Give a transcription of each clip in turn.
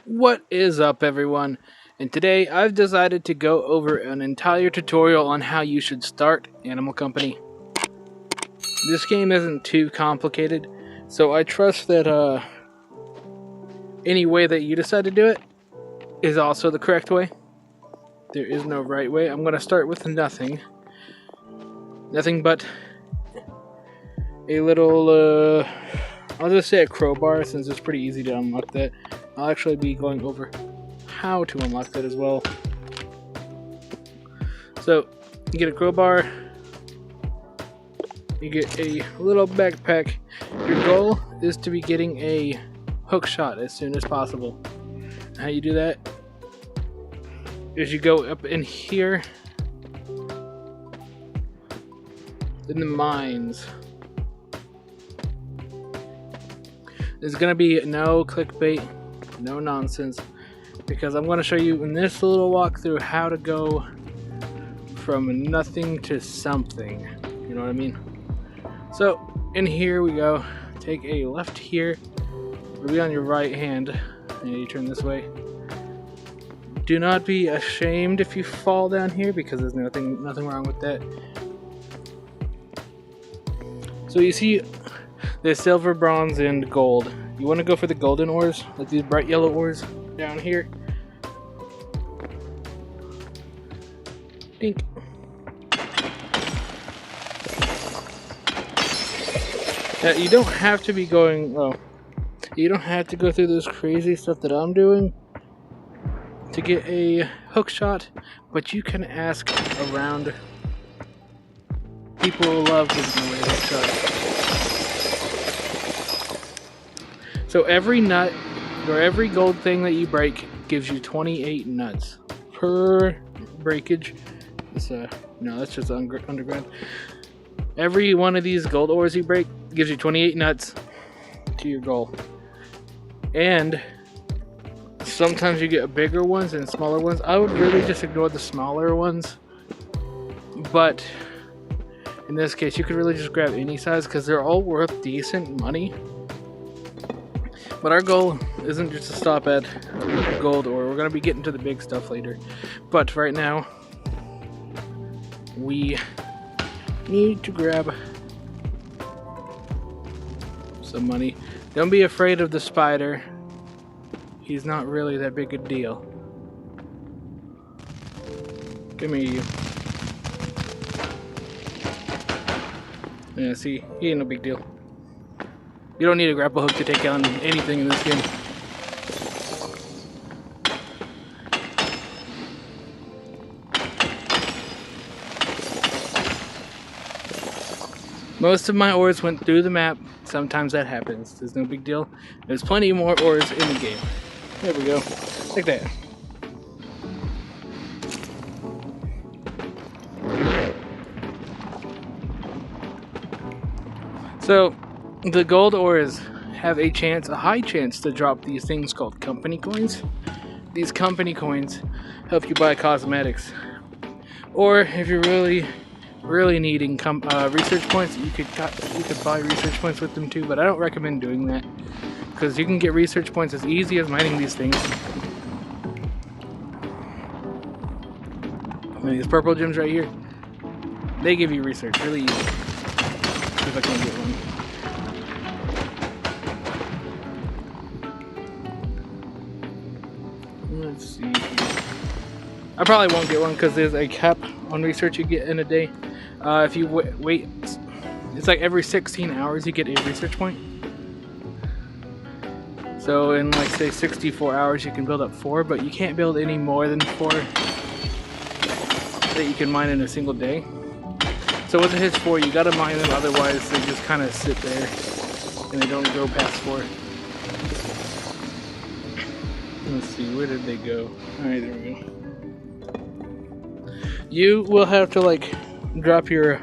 What is up, everyone? And today I've decided to go over an entire tutorial on how you should start Animal Company. This game isn't too complicated, so I trust that any way that you decide to do it is also the correct way. There is no right way. I'm going to start with nothing. Nothing but a little, I'll just say a crowbar, since it's pretty easy to unlock that. I'll actually be going over how to unlock that as well. So, you get a crowbar, you get a little backpack. Your goal is to be getting a hook shot as soon as possible. How you do that is you go up in here in the mines. There's gonna be no clickbait, no nonsense, because I'm going to show you in this little walkthrough how to go from nothing to something. You know what I mean? So in here we go. Take a left here. It'll be on your right hand, and you turn this way. Do not be ashamed if you fall down here, because there's nothing wrong with that. So you see there's silver, bronze, and gold. You want to go for the golden ores, like these bright yellow ores down here. Dink. Now, you don't have to be going, well, you don't have to go through this crazy stuff that I'm doing to get a hook shot, but you can ask around. People love giving away hook shots. So every nut or every gold thing that you break gives you 28 nuts per breakage. It's no, that's just underground. Every one of these gold ores you break gives you 28 nuts to your goal. And sometimes you get bigger ones and smaller ones. I would really just ignore the smaller ones. But in this case, you could really just grab any size because they're all worth decent money. But our goal isn't just to stop at gold ore. We're going to be getting to the big stuff later. But right now, we need to grab some money. Don't be afraid of the spider. He's not really that big a deal. Come here, you. Yeah, see, he ain't no big deal. You don't need a grapple hook to take on anything in this game. Most of my ores went through the map. Sometimes that happens. There's no big deal. There's plenty more ores in the game. There we go. Like that. So, the gold ores have a high chance to drop these things called company coins. These company coins help you buy cosmetics. Or if you're really needing research points, you could buy research points with them too, but I don't recommend doing that because you can get research points as easy as mining these things. And these purple gems right here, they give you research really easy. See if I can get one. Let's see. I probably won't get one because there's a cap on research you get in a day. If you wait, it's like every 16 hours you get a research point. So in like say 64 hours you can build up 4, but you can't build any more than 4 that you can mine in a single day. So once it hits 4, you gotta mine them, otherwise they just kind of sit there and they don't go past 4. Let's see, where did they go? Alright, there we go. You will have to like drop your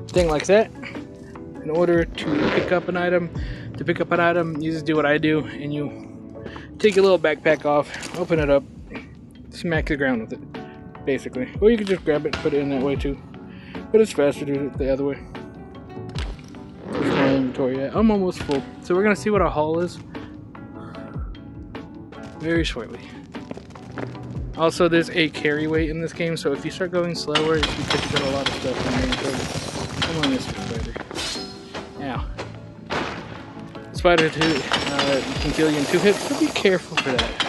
thing like that in order to pick up an item. To pick up an item, you just do what I do and you take your little backpack off, open it up, smack the ground with it, basically. Or you can just grab it and put it in that way too. But it's faster to do it the other way. There's my inventory. I'm almost full. So we're gonna see what our haul is. very shortly. Also, there's a carry weight in this game, so if you start going slower, it's because you got a lot of stuff in there. Come on, this spider. Ow. Spider can kill you in 2 hits, so be careful for that.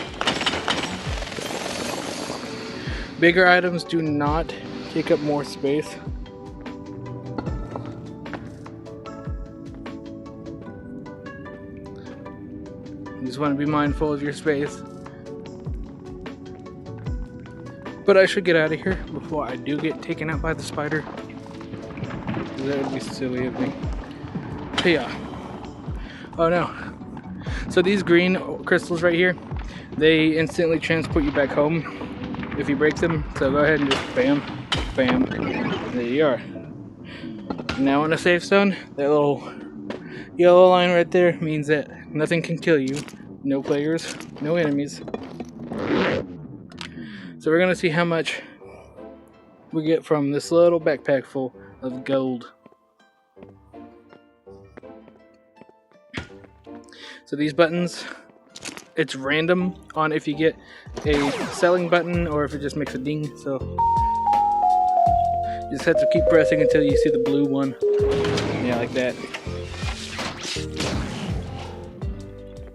Bigger items do not take up more space. You just want to be mindful of your space. But I should get out of here before I do get taken out by the spider. That would be silly of me. But yeah. Oh no. So these green crystals right here, they instantly transport you back home if you break them. So go ahead and just bam, bam. There you are. Now in a safe zone, that little yellow line right there means that nothing can kill you. No players, no enemies. So we're gonna see how much we get from this little backpack full of gold. So these buttons, it's random on if you get a selling button or if it just makes a ding. So you just have to keep pressing until you see the blue one. Yeah, like that.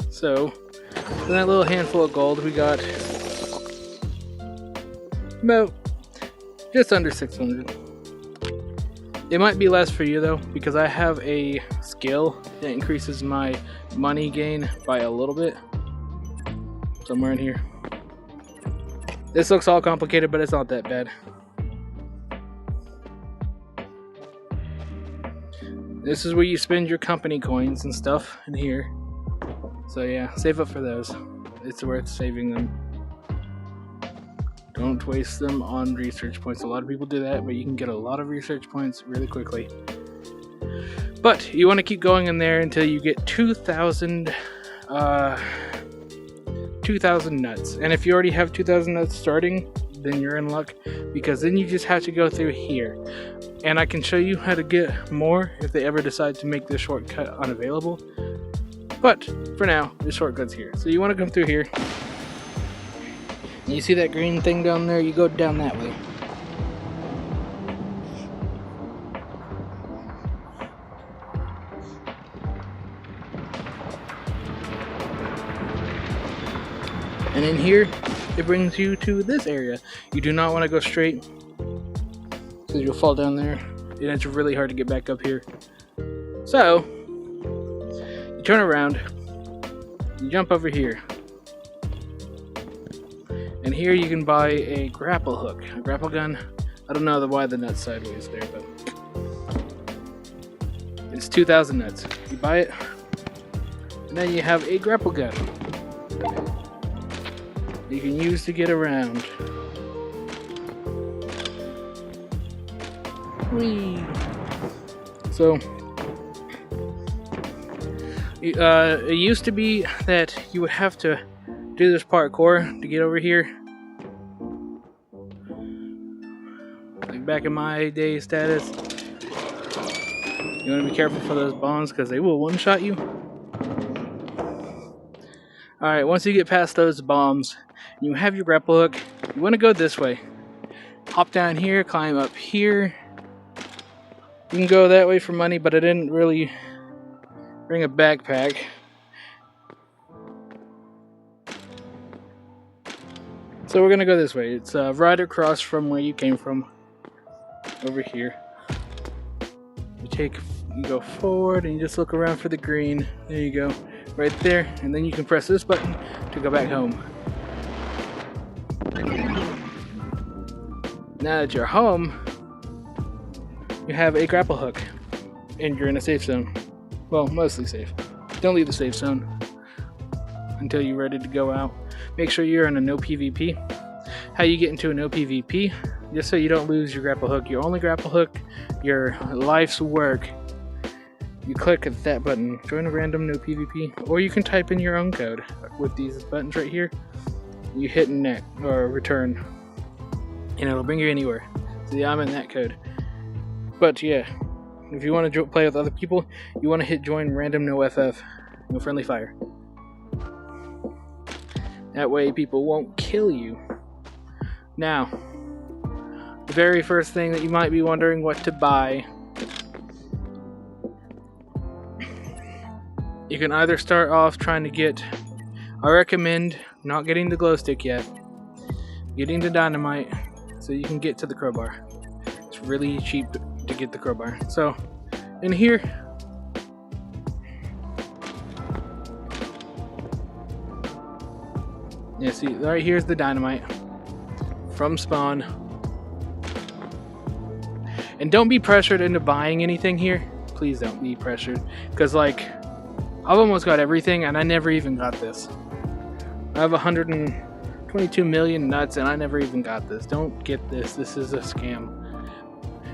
So in that little handful of gold, we got about just under 600. It might be less for you though, because I have a skill that increases my money gain by a little bit. Somewhere in here. This looks all complicated, but it's not that bad. This is where you spend your company coins and stuff in here. So yeah, save up for those. It's worth saving them. Don't waste them on research points. A lot of people do that, but you can get a lot of research points really quickly. But you want to keep going in there until you get 2,000 nuts. And if you already have 2,000 nuts starting, then you're in luck, because then you just have to go through here. And I can show you how to get more if they ever decide to make this shortcut unavailable. But for now, the shortcut's here. So you want to come through here. You see that green thing down there? You go down that way. And in here, it brings you to this area. You do not want to go straight, because you'll fall down there, and it's really hard to get back up here. So, you turn around, you jump over here. And here you can buy a grapple hook, a grapple gun. I don't know why the nut's sideways there, but it's 2,000 nuts. You buy it, and then you have a grapple gun you can use to get around. Whee! So, it used to be that you would have to do this parkour to get over here. Like back in my day status. You want to be careful for those bombs because they will one-shot you. Alright, once you get past those bombs, you have your grapple hook. You want to go this way. Hop down here, climb up here. You can go that way for money, but I didn't really bring a backpack. So we're gonna go this way. It's right across from where you came from. Over here. You go forward and you just look around for the green. There you go. Right there. And then you can press this button to go back home. Now that you're home, you have a grapple hook. And you're in a safe zone. Well, mostly safe. Don't leave the safe zone until you're ready to go out. Make sure you're in a no PvP. How you get into a no PvP, just so you don't lose your grapple hook, your only grapple hook, your life's work. You click at that button, join a random no PvP, or you can type in your own code with these buttons right here. You hit net or return, and it'll bring you anywhere. So yeah, I'm in that code. But yeah, if you want to play with other people, you want to hit join random no FF, no friendly fire. That way people won't kill you. Now, the very first thing that you might be wondering what to buy, you can either start off trying to get, I recommend not getting the glow stick yet, getting the dynamite so you can get to the crowbar. It's really cheap to get the crowbar. So, in here, yeah, see, right here's the dynamite from spawn. And don't be pressured into buying anything here. Please don't be pressured. Because, like, I've almost got everything and I never even got this. I have 122 million nuts and I never even got this. Don't get this. This is a scam.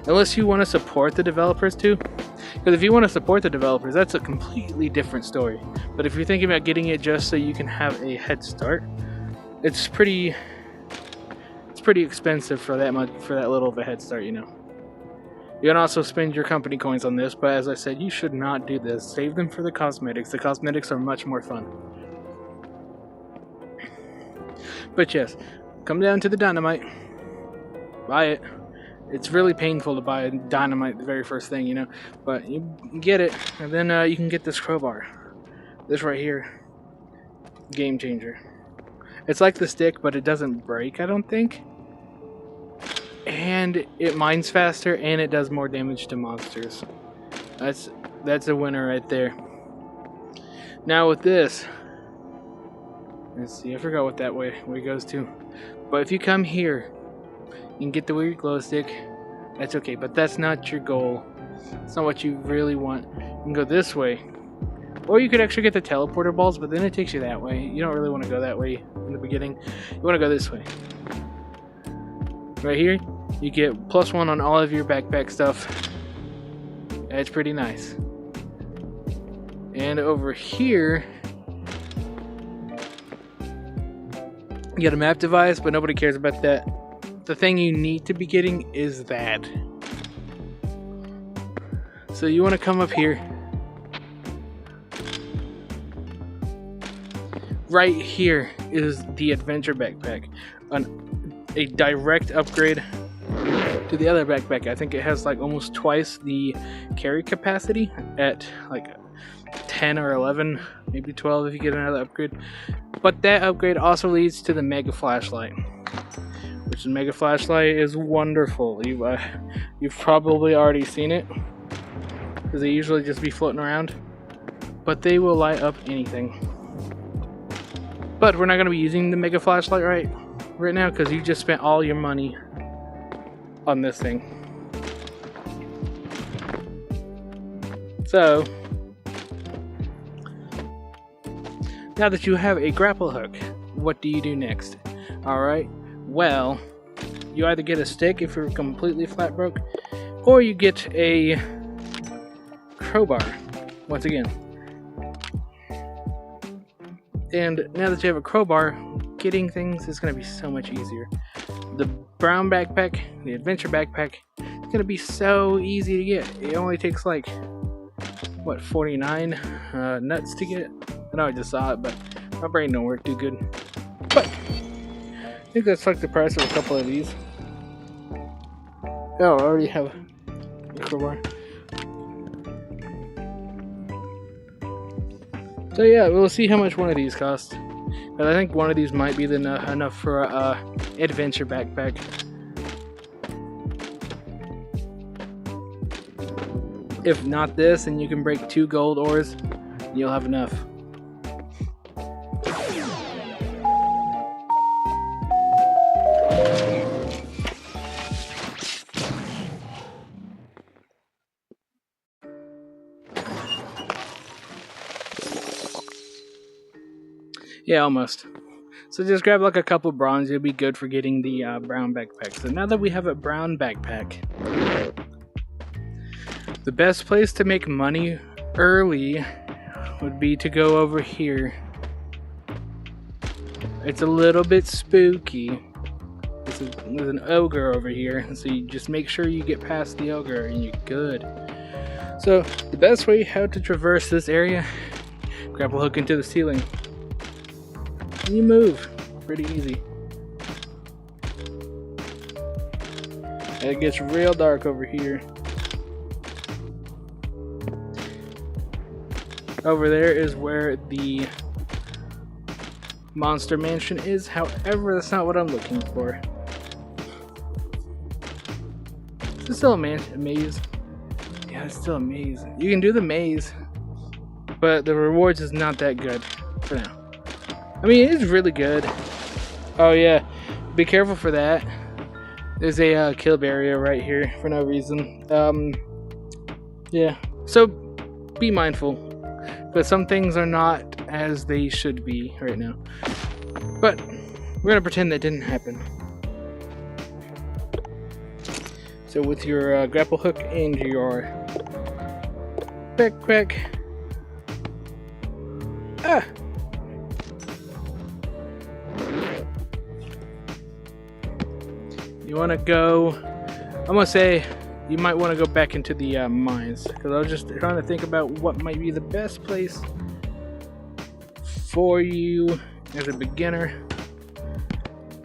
Unless you want to support the developers too. Because if you want to support the developers, that's a completely different story. But if you're thinking about getting it just so you can have a head start, it's pretty expensive for that much, for that little of a head start, you know. You can also spend your company coins on this, but as I said, you should not do this. Save them for the cosmetics. The cosmetics are much more fun. But yes, come down to the dynamite. Buy it. It's really painful to buy dynamite the very first thing, you know. But you get it, and then you can get this crowbar. This right here. Game changer. It's like the stick, but it doesn't break, I don't think. And it mines faster, and it does more damage to monsters. That's a winner right there. Now with this, let's see, I forgot what that way it goes to. But if you come here and get the weird glow stick, that's okay. But that's not your goal. It's not what you really want. You can go this way. Or you could actually get the teleporter balls, but then it takes you that way. You don't really want to go that way in the beginning. You want to go this way. Right here, you get +1 on all of your backpack stuff. That's pretty nice. And over here, you get a map device, but nobody cares about that. The thing you need to be getting is that. So you want to come up here. Right here is the adventure backpack. A direct upgrade to the other backpack. I think it has like almost twice the carry capacity at like 10 or 11, maybe 12 if you get another upgrade. But that upgrade also leads to the mega flashlight, which the mega flashlight is wonderful. You've probably already seen it because they usually just be floating around, but they will light up anything. But we're not going to be using the mega flashlight right now because you just spent all your money on this thing. So now that you have a grapple hook, what do you do next? Alright, well, you either get a stick if you're completely flat broke, or you get a crowbar once again. And now that you have a crowbar, getting things is going to be so much easier. The brown backpack, the adventure backpack, it's going to be so easy to get. It only takes like, what, 49 nuts to get? I know I just saw it, but my brain don't work too good. But I think that's like the price of a couple of these. Oh, I already have a crowbar. So yeah, we'll see how much one of these costs. But I think one of these might be enough for a adventure backpack. If not this, and you can break 2 gold ores, you'll have enough. Yeah, almost. So just grab like a couple bronze, you'll be good for getting the brown backpack. So now that we have a brown backpack, the best place to make money early would be to go over here. It's a little bit spooky. There's an ogre over here, so you just make sure you get past the ogre and you're good. So the best way how to traverse this area, grapple hook into the ceiling. you move. Pretty easy. And it gets real dark over here. Over there is where the monster mansion is. However, that's not what I'm looking for. Is this still a maze? Yeah, it's still a maze. You can do the maze, but the rewards is not that good for now. I mean, it is really good. Oh yeah, be careful for that. There's a kill barrier right here for no reason. Yeah, so be mindful, but some things are not as they should be right now. But we're gonna pretend that didn't happen. So with your grapple hook and your backpack, you want to go, I'm gonna say you might want to go back into the mines, because I was just trying to think about what might be the best place for you as a beginner.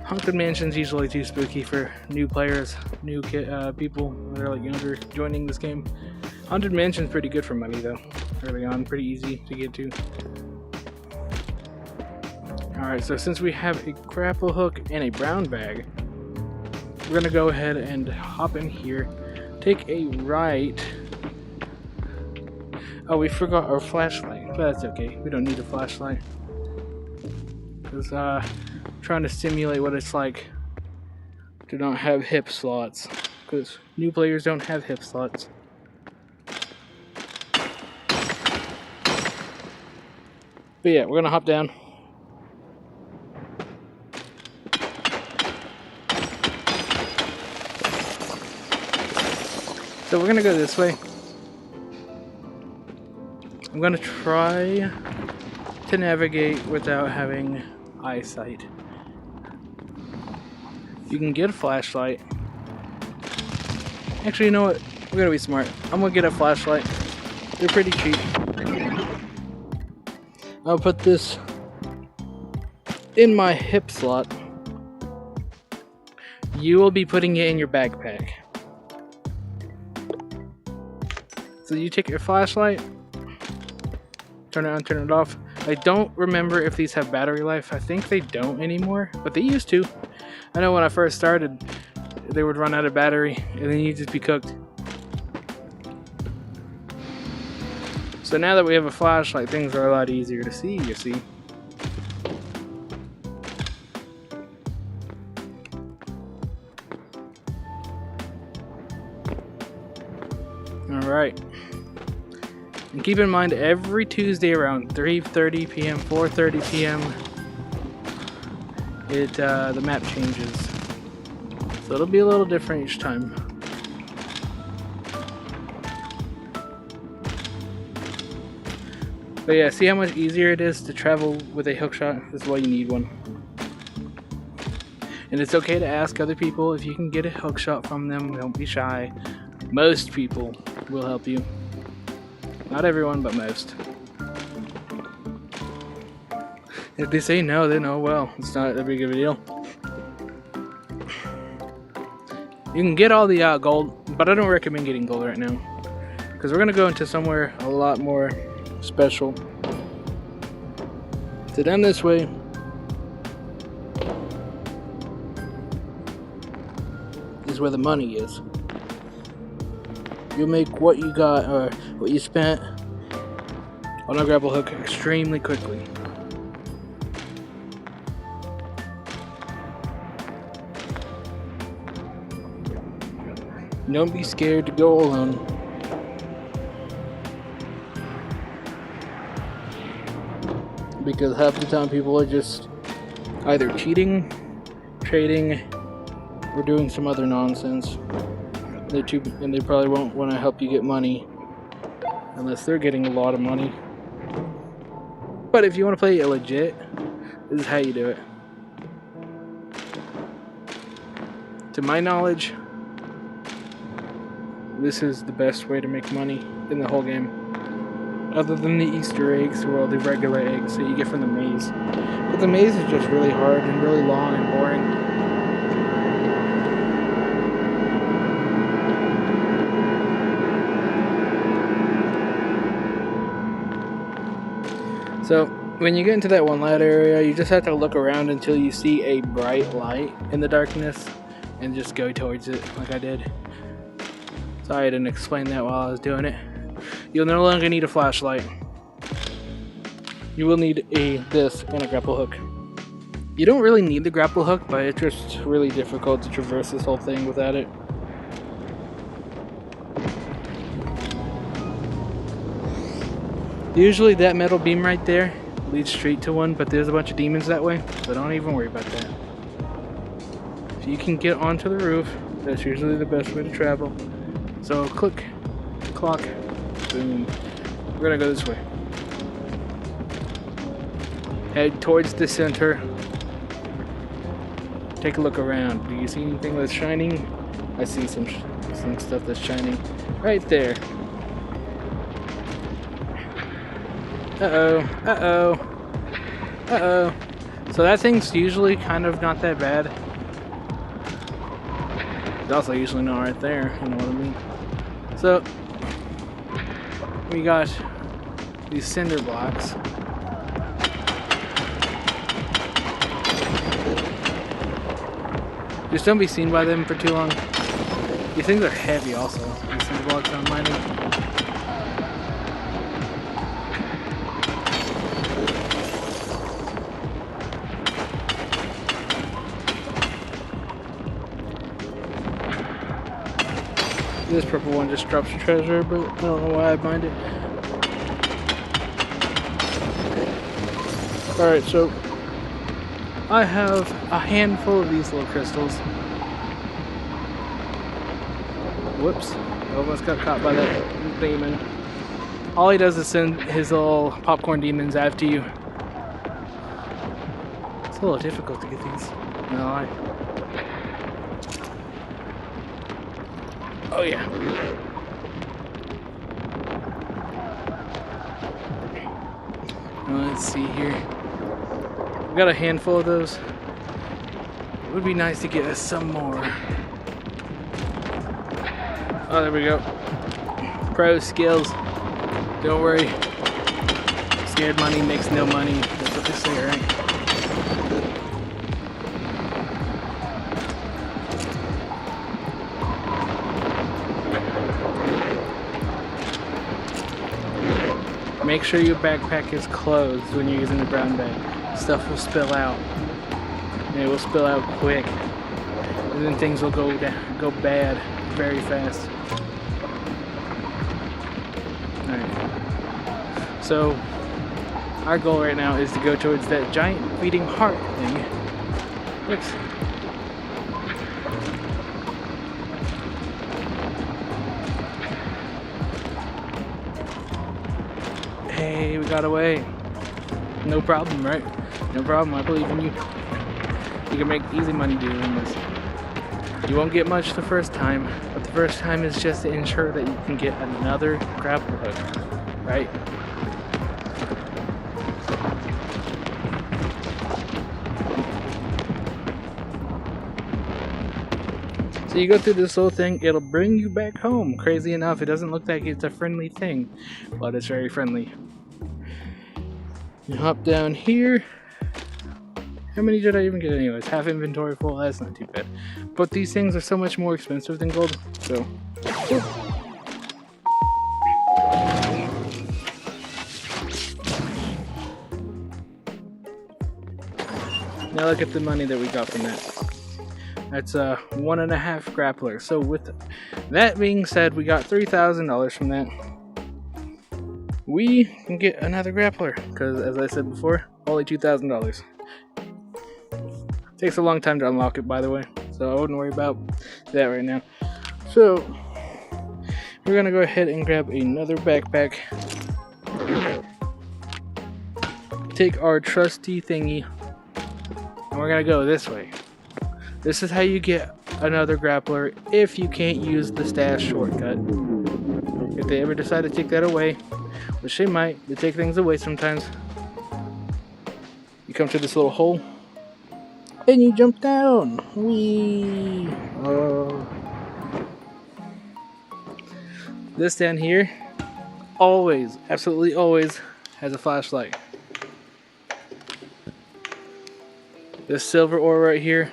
Haunted Mansion's usually too spooky for new players, new people that are like younger joining this game. Haunted Mansion's pretty good for money though, early on, pretty easy to get to. Alright, so since we have a grapple hook and a brown bag, we're gonna go ahead and hop in here, take a right. Oh, we forgot our flashlight, but that's okay, we don't need a flashlight. Because trying to simulate what it's like to not have hip slots, because new players don't have hip slots. But yeah, we're gonna hop down. So we're gonna go this way. I'm gonna try to navigate without having eyesight. You can get a flashlight. Actually, you know what? We're gonna be smart. I'm gonna get a flashlight. They're pretty cheap. I'll put this in my hip slot. You will be putting it in your backpack. So you take your flashlight, turn it on, turn it off. I don't remember if these have battery life. I think they don't anymore, but they used to. I know when I first started, they would run out of battery and then you'd just be cooked. So now that we have a flashlight, things are a lot easier to see, you see. Alright. And keep in mind, every Tuesday around 3:30 p.m., 4:30 p.m., the map changes. So it'll be a little different each time. But yeah, see how much easier it is to travel with a hookshot? This is why you need one. And it's okay to ask other people if you can get a hookshot from them. Don't be shy. Most people will help you. Not everyone, but most. If they say no, then oh well. It's not that big of a deal. You can get all the gold, but I don't recommend getting gold right now. Because we're going to go into somewhere a lot more special. So down this way. Is where the money is. You'll make what you got, or what you spent on a grapple hook extremely quickly. Don't be scared to go alone. Because half the time people are just either cheating, trading, or doing some other nonsense. And they probably won't want to help you get money unless they're getting a lot of money. But if you want to play it legit, this is how you do it. To my knowledge, this is the best way to make money in the whole game. Other than the Easter eggs, or all the regular eggs that you get from the maze. But the maze is just really hard and really long and boring. So when you get into that one light area, you just have to look around until you see a bright light in the darkness and just go towards it like I did. Sorry I didn't explain that while I was doing it. You'll no longer need a flashlight. You will need this and a grapple hook. You don't really need the grapple hook, but it's just really difficult to traverse this whole thing without it. Usually that metal beam right there leads straight to one, but there's a bunch of demons that way, so don't even worry about that. If you can get onto the roof, that's usually the best way to travel. So click, clock, boom. We're gonna go this way. Head towards the center. Take a look around. Do you see anything that's shining? I see some stuff that's shining right there. Uh-oh, uh-oh, uh-oh. So that thing's usually kind of not that bad. It's also usually not right there, you know what I mean? So, we got these cinder blocks. Just don't be seen by them for too long. These things are heavy also, these cinder blocks on mining. This purple one just drops treasure, but I don't know why I mind it. Alright, so I have a handful of these little crystals. Whoops, almost got caught by that demon. All he does is send his little popcorn demons after you. It's a little difficult to get these. No lie. Oh yeah. Let's see here. We got a handful of those. It would be nice to get us some more. Oh, there we go. Pro skills. Don't worry. Scared money makes no money. That's what they say, right? Make sure your backpack is closed when you're using the brown bag. Stuff will spill out. And it will spill out quick. And then things will go bad very fast. Alright. So, our goal right now is to go towards that giant beating heart thing. Whoops. Hey, we got away. No problem, right? No problem, I believe in you. You can make easy money doing this. You won't get much the first time, but the first time is just to ensure that you can get another grappler hook, right? So you go through this whole thing, it'll bring you back home. Crazy enough, it doesn't look like it's a friendly thing, but it's very friendly. You hop down here. How many did I even get anyways? Half inventory full, that's not too bad. But these things are so much more expensive than gold, so. Now look at the money that we got from that. That's 1.5 grappler. So with that being said, we got $3,000 from that. We can get another grappler, because as I said before, only $2,000. Takes a long time to unlock it, by the way, so I wouldn't worry about that right now. So we're gonna go ahead and grab another backpack, take our trusty thingy, and we're gonna go this way. This is how you get another grappler if you can't use the stash shortcut. If they ever decide to take that away, which they might, they take things away sometimes. You come to this little hole, and you jump down. Whee! Oh. This down here, always, absolutely always, has a flashlight. This silver ore right here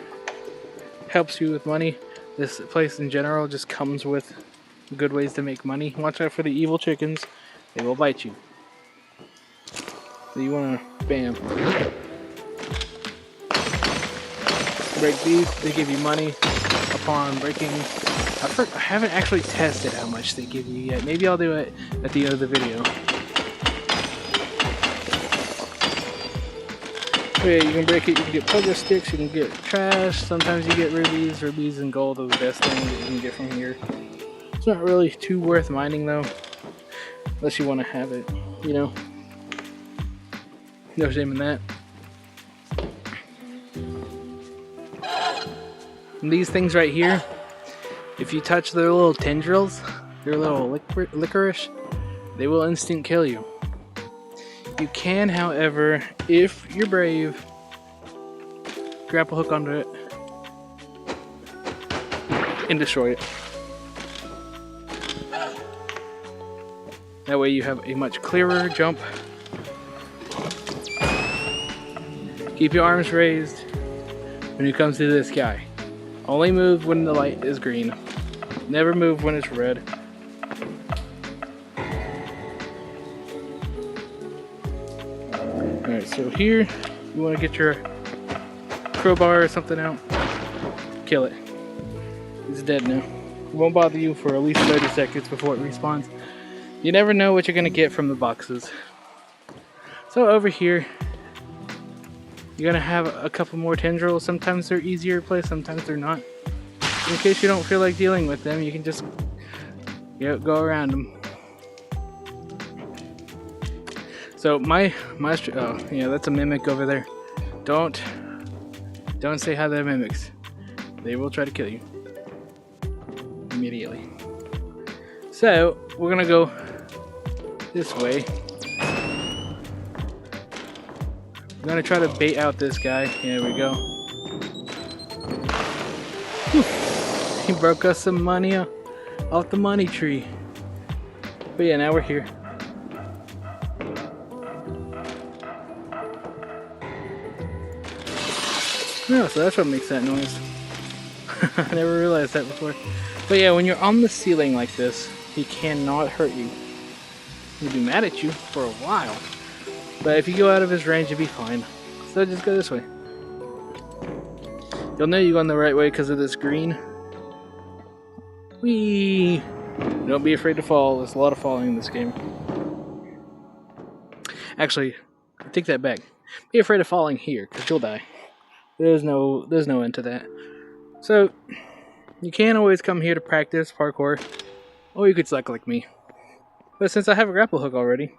helps you with money. This place in general just comes with good ways to make money. Watch out for the evil chickens. They will bite you. So you want to, bam. Break these, they give you money upon breaking. I haven't actually tested how much they give you yet. Maybe I'll do it at the end of the video. Yeah, you can break it, you can get pogo sticks, you can get trash, sometimes you get rubies. Rubies and gold are the best thing that you can get from here. It's not really too worth mining though, unless you want to have it, you know. No shame in that. And these things right here, if you touch their little tendrils, their little licorice, they will instant kill you. You can, however, if you're brave, grapple hook onto it and destroy it. That way you have a much clearer jump. Keep your arms raised when it comes to this guy. Only move when the light is green. Never move when it's red. Alright, so here you want to get your crowbar or something out. Kill it. It's dead now. It won't bother you for at least 30 seconds before it respawns. You never know what you're going to get from the boxes. So over here, you're going to have a couple more tendrils. Sometimes they're easier to play, sometimes they're not. In case you don't feel like dealing with them, you can just go around them. So oh yeah, that's a mimic over there. Don't say hi to the mimics. They will try to kill you immediately. So we're gonna go this way. I'm gonna try to bait out this guy. Here we go. Whew. He broke us some money off the money tree. But yeah, now we're here. No, so that's what makes that noise. I never realized that before. But yeah, when you're on the ceiling like this, he cannot hurt you. He'll be mad at you for a while. But if you go out of his range, you'll be fine. So just go this way. You'll know you're going the right way because of this green. Whee! Don't be afraid to fall. There's a lot of falling in this game. Actually, I take that back. Be afraid of falling here because you'll die. There's no end to that. So you can always come here to practice parkour, or you could suck like me. But since I have a grapple hook already,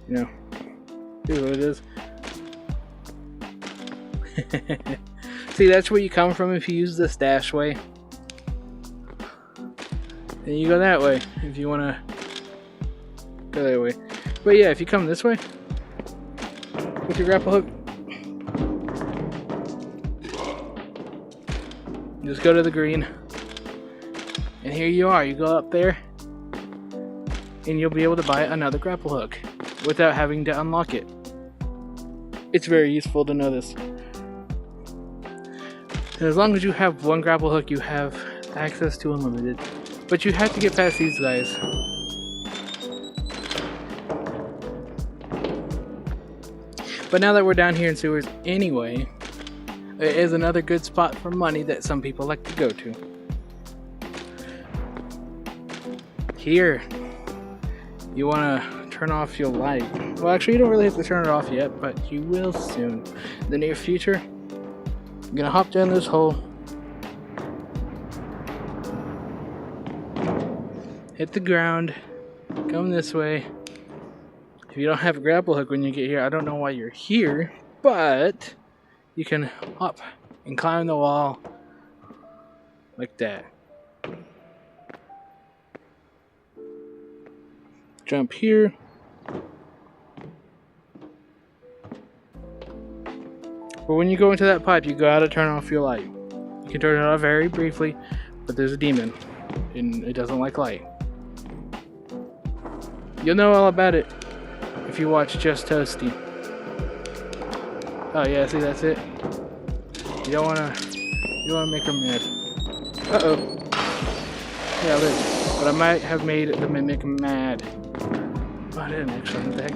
you know, here's what it is. See, that's where you come from if you use this dash way. And you go that way if you want to go that way. But yeah, if you come this way with your grapple hook, just go to the green. And here you are. You go up there and you'll be able to buy another grapple hook without having to unlock it. It's very useful to know this. And as long as you have one grapple hook, you have access to unlimited. But you have to get past these guys. But now that we're down here in sewers anyway, it is another good spot for money that some people like to go to. Here, you want to turn off your light. Well, actually, you don't really have to turn it off yet, but you will soon. In the near future, I'm gonna hop down this hole, hit the ground, come this way. If you don't have a grapple hook when you get here, I don't know why you're here, but you can hop and climb the wall like that. Jump here, But when you go into that pipe, you gotta turn off your light. You can turn it off very briefly, but there's a demon, and it doesn't like light. You'll know all about it if you watch Just Toasty. Oh yeah, see, that's it. You don't wanna make her mad. Uh-oh. Yeah, but I might have made the mimic mad. Oh, I didn't actually hit that.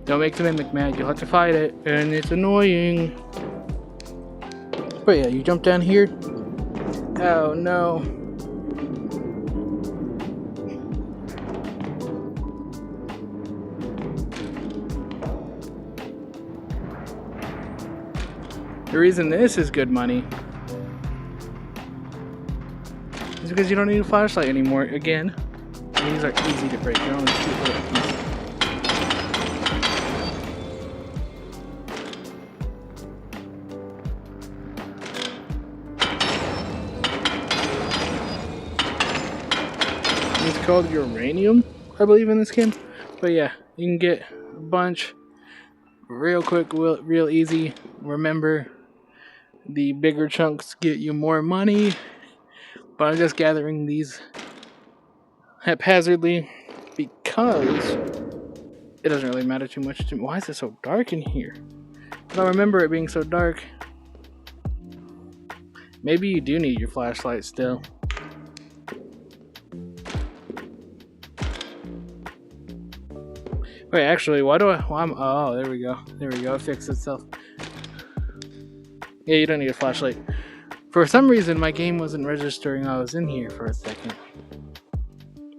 Don't make the mimic mad, you'll have to fight it, and it's annoying. But yeah, you jump down here. Oh no. The reason this is good money is because you don't need a flashlight anymore. Again, these are easy to break. They're only cute little pieces. It's called uranium, I believe, in this game. But yeah, you can get a bunch real quick, real easy. Remember, the bigger chunks get you more money, but I'm just gathering these haphazardly because it doesn't really matter too much to me. Why is it so dark in here? I don't remember it being so dark. Maybe you do need your flashlight still. Wait, actually, why do I? Well, oh, there we go. There we go. It fixed itself. Yeah, you don't need a flashlight. For some reason, my game wasn't registering I was in here for a second.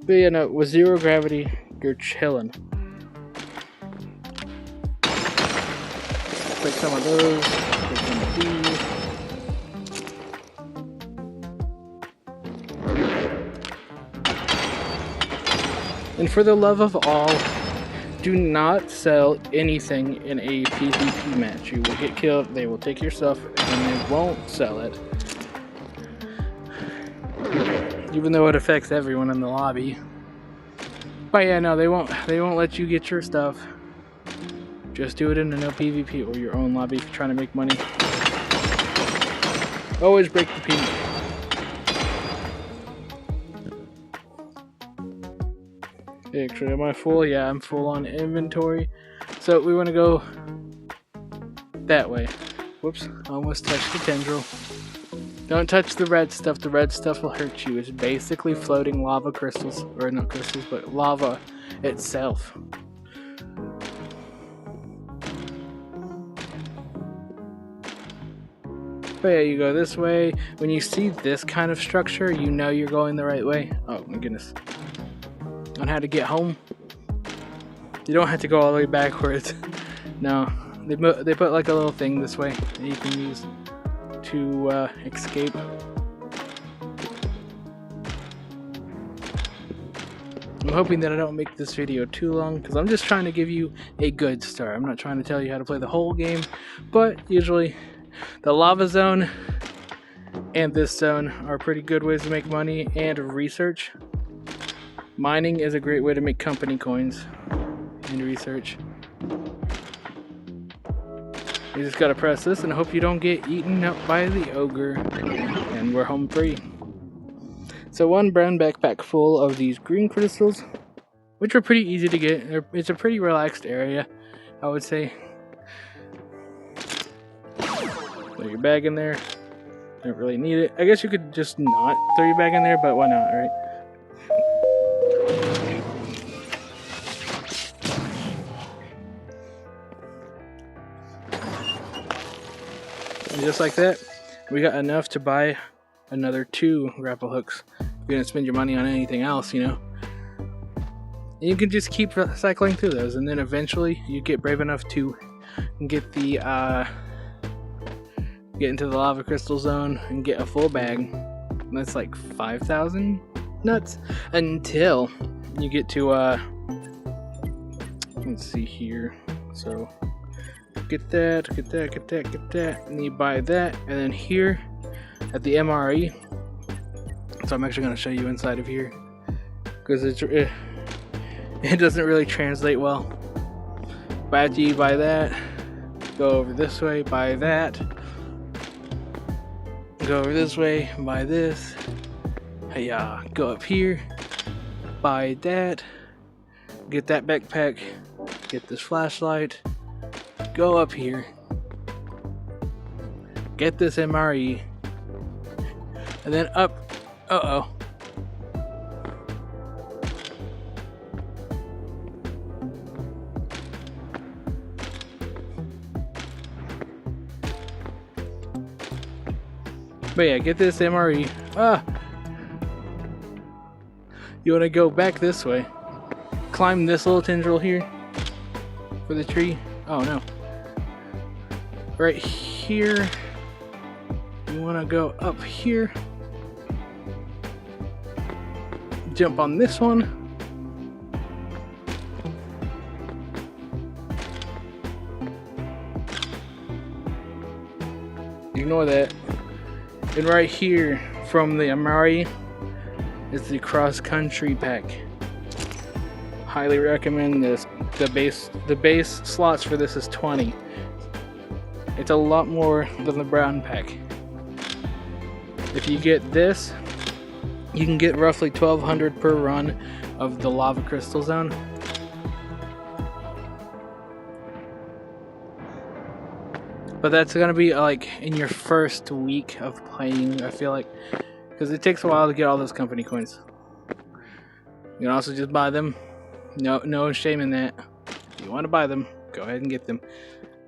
But yeah, no, with zero gravity, you're chilling. Break some of those. Break some of these. And for the love of all, do not sell anything in a PvP match. You will get killed, they will take your stuff, and they won't sell it. Even though it affects everyone in the lobby. But yeah, no, they won't let you get your stuff. Just do it in a no PvP or your own lobby if you're trying to make money. Always break the PvP. Actually, am I full? Yeah, I'm full on inventory. So we want to go that way. Whoops, almost touched the tendril. Don't touch the red stuff. The red stuff will hurt you. It's basically floating lava crystals. Or not crystals, but lava itself. But yeah, you go this way. When you see this kind of structure, you know you're going the right way. Oh my goodness. On how to get home. You don't have to go all the way backwards. No, they put like a little thing this way that you can use to escape. I'm hoping that I don't make this video too long because I'm just trying to give you a good start. I'm not trying to tell you how to play the whole game, but usually the lava zone and this zone are pretty good ways to make money and research. Mining is a great way to make company coins and research. You just gotta press this and hope you don't get eaten up by the ogre. And we're home free. So one brown backpack full of these green crystals, which are pretty easy to get. It's a pretty relaxed area, I would say. Throw your bag in there. Don't really need it. I guess you could just not throw your bag in there, but why not, right? And just like that, we got enough to buy another 2 grapple hooks. You're gonna spend your money on anything else, you know. And you can just keep cycling through those, and then eventually you get brave enough to get the get into the lava crystal zone and get a full bag. And that's like 5,000 nuts until you get to let's see here. So get that, and you buy that, and then here at the MRE. So I'm actually going to show you inside of here because it doesn't really translate well. But after you buy that, go over this way, buy that. Go over this way, buy this. Hey, go up here, buy that. Get that backpack, get this flashlight. Go up here, get this MRE, and then up. Uh-oh. But yeah, get this MRE. You want to go back this way. Climb this little tendril here for the tree. Oh no. Right here. You want to go up here. Jump on this one. Ignore that. And right here from the Amari is the cross-country pack. Highly recommend this. The base slots for this is 20. It's a lot more than the brown pack. If you get this, you can get roughly 1200 per run of the lava crystal zone. But that's gonna be like in your first week of playing, I feel like, because it takes a while to get all those company coins. You can also just buy them. No shame in that. If you want to buy them, go ahead and get them.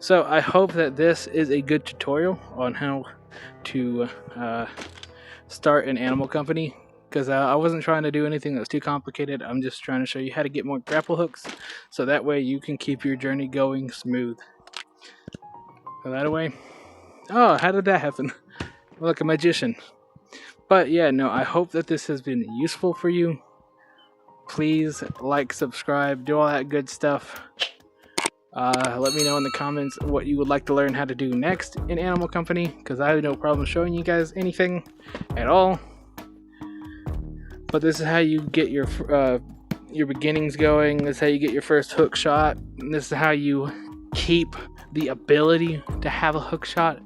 So I hope that this is a good tutorial on how to start an animal company, because I wasn't trying to do anything that's too complicated. I'm just trying to show you how to get more grapple hooks, so that way you can keep your journey going smooth. So that way, oh, how did that happen? Like a magician. But yeah, no, I hope that this has been useful for you. Please like, subscribe, do all that good stuff. Let me know in the comments what you would like to learn how to do next in Animal Company, because I have no problem showing you guys anything at all. But this is how you get your beginnings going. This is how you get your first hook shot. And this is how you keep the ability to have a hook shot.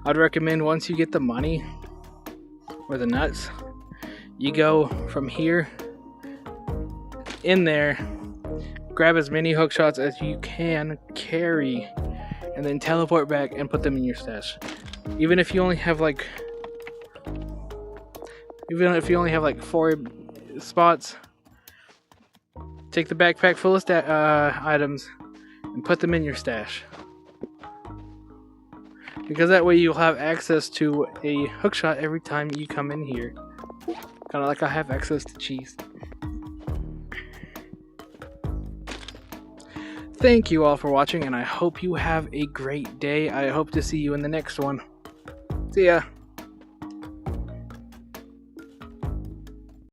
I'd recommend once you get the money or the nuts, you go from here in there, grab as many hook shots as you can carry, and then teleport back and put them in your stash. Even if you only have like 4 spots, take the backpack full of items and put them in your stash. Because that way you'll have access to a hook shot every time you come in here. Kind of like I have access to cheese. Thank you all for watching, and I hope you have a great day. I hope to see you in the next one. See ya.